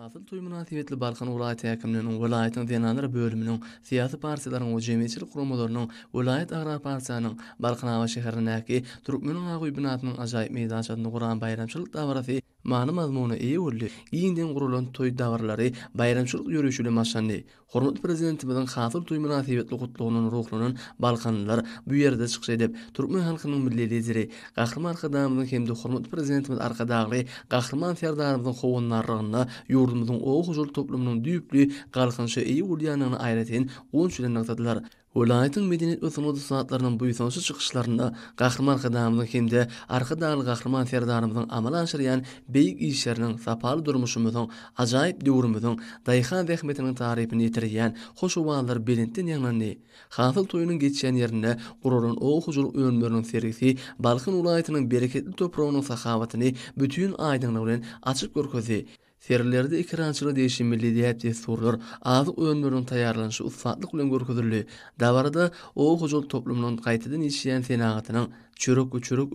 Hasıl toy münasibetli Balkan vilayet häkimliginiň vilayetin denanlar bölüminiň siyasi partiýalaryň we jemgyýetçilik guramalarynyň vilayet agrar partiyanyň Balkan şäherindäki Türkmeniň Agy bynasynyň ajaýyp meýdançasyny guran bayramçylyk dawarasy many mazmuny iyi boldy. Giňden gurulan toy dawarlary bayramçylyk ýörüşüle maşandy. Hormatly prezidentimiziň hasıl toy münasibetli gutlugynyň ruhlunyň Balkanlylar bu ýerde çykşy edip Türkmen halkynyň milli lideri Gahrman Arkadamyzyň hemde hormatly prezidentimiz arkadagly Gahrman Serdarymyzyň howunlarlygyna ýurdumyzyň o huzur toplumynyň düýpli galkynşy iyi bolýanyny aýratyn gonçulan nagtadylar. Vilayetin medeniýet we sanat saatlarynyň bu ýysansy çykyşlarynda Gahrman Arkadamyzyň hemde arkadagly Gahrman Serdarymyzyň amal aşyrýan beýik işleriniň sapaly durmuşymyzyň ajaýyp döwrümüziň daýhan zähmetiniň tarypyny ýetirýän hoş owalar belentden ýaňlandy. Hasıl toýunyň geçýän ýerinde guralan o huzur öňleriniň sergisi Balkan vilayetynyň bereketli topragynyň sahawatyny bütün aýdynlyk bilen açyk görkezdi. Serlerde ekrançylyk değişim milli diýip desturlar azyk öňleriniň taýýarlanşy usfatlyk bilen görkezildi. Dabarada o huzur toplumynyň gaýtadan ýeşýän senagatynyň çörek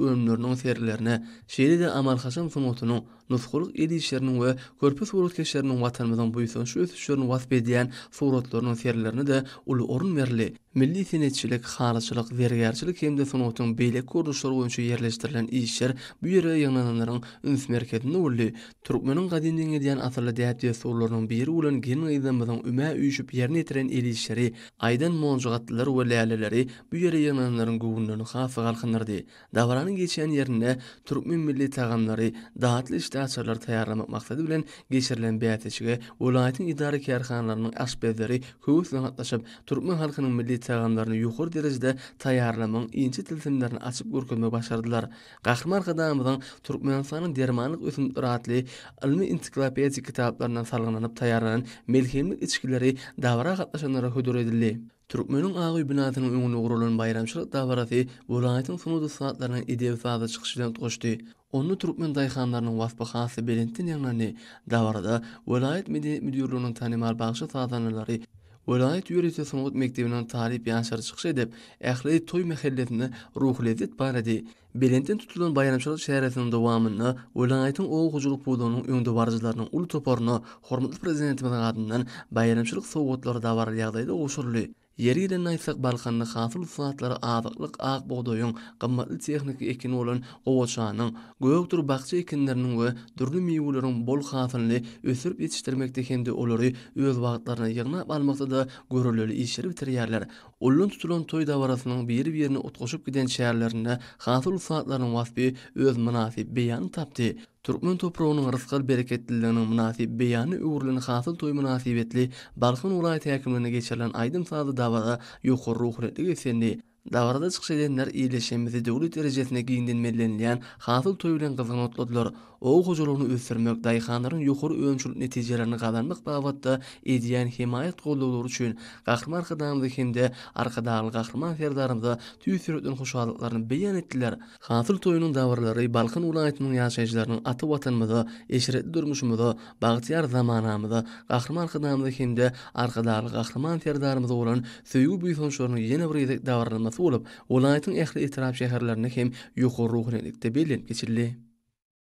öňleriniň serlerine şeýle-de amal haşam sunutunyň nusgulyk edişleriniň we körpü suratkeşleriniň watanymyzyň bu ýysanşy ösüşlerini wasp edýän suratlarynyň serlerine de uly orun berildi. Milli senetçilik, halaçylyk, vergärçilik hemde sunutyň beýlek guruluşlary boýunça ýerleşdirilen işler bu ýere ýaňlananlaryň üns merkezinde boldy. Türkmeniň gadymdan edýän asyrly diýip desturlarynyň biri bolan gen ýyzymyzyň üme üýşüp ýerine ýetiren elişleri, aýdan monjugatlylar we läleleri bu ýere ýaňlananlaryň gowunlaryny hasy galkynyrdy. Dawaranyň geçýän ýerinde türkmen milli tagamlary, datly işläçler taýýarlamak maksady bilen geçirilen bäteçige vilayetin idare kärhanlarynyň aşbezleri köwüsle gatnaşyp türkmen halkynyň milli tagamlaryny ýokary derejede taýýarlamaň inçe tilsimlerini açyp görkezmek başardylar. Gahrman Arkadamyzyň Türkmenistanyň dermanlyk ösümlikleri atly ilmi ensiklopediýa kitaplaryndan salgylanyp taýýarlanan melhemlik içkileri dawara gatnaşanlara hödür edildi. Türkmeniň Agy bynasynyň öňüne gurulan bayramçylyk dawarasy vilayetin sunudy saatlarynyň ideýa faza çykyşydan goşdy. Onu Türkmen daýhanlarynyň waspa hasy belentden ýaňlandy. Dawarada vilayet medeniýet müdürlüğiniň tanymal bagşy sadanlary Vilayet ýöresi sunugat mektebiniň taryp ýaşary çykyş edip, ähli toy mehellesini ruhlezzet barady. Belentden tutulan bayramçylyk şäheriniň dowamyny vilayetin o huzurluk buldanyň öňde barjylarynyň uly toparyny hormatly prezidentimiň adyndan bayramçylyk sowatlary dawar ýagdaýda goşurly. Ýeriden aýtsak Balkanyň hasıl satlary azyklyk ak buğdaýyň gymmatly texniki ekini bolan owaçanyň, göýekdir bakça ekinleriniň we dürli meýweleriň bol hasylny ösürip ýetişdirmekde hemde olary öz wagtlaryna ýygnap almakda da görüleli işleri bitirýärler. Ulun tutulan toy dawarasynyň biri-birini utgaşyp giden şäherlerinde hasıl satlarynyň wasby öz münasip beýan tapdy. Türkmen topragynyň rızkal bereketliliginiň münasip beýany öwrülen hasıl toy münasibetli Balkan vilayet häkimligine geçirilen aýdym sady dawara ýokary ruhletlik esendi. Dawarda çykyş edenler iýleşmesi döwlet derejesine giňden mellenilýän hasıl toy bilen gyzgynatladylar. O huzurlygyny ösürmek daýhanlaryň ýokary öňçülük netijelerini gazanmak babatda edýän himayet gollulary üçin Gahrman Arkadamyzy hemde arkadagy Gahrman Serdarymyza tüýsüretden hoşallyklaryny beýan etdiler. Hasıl toýunyň dawarlary Balkan vilayetynyň ýaşaýjylarynyň aty watanymyza, eşretli durmuşymyza, bagtyar zamanamyza Gahrman Arkadamyzy hemde arkadagy Gahrman Serdarymyza bolan söýgü buýsançlaryny ýene bir ýerde dawarlanmasy bolup, vilayetin ähli etraf şäherlerine hem ýokary ruhlenlikde belin geçirildi.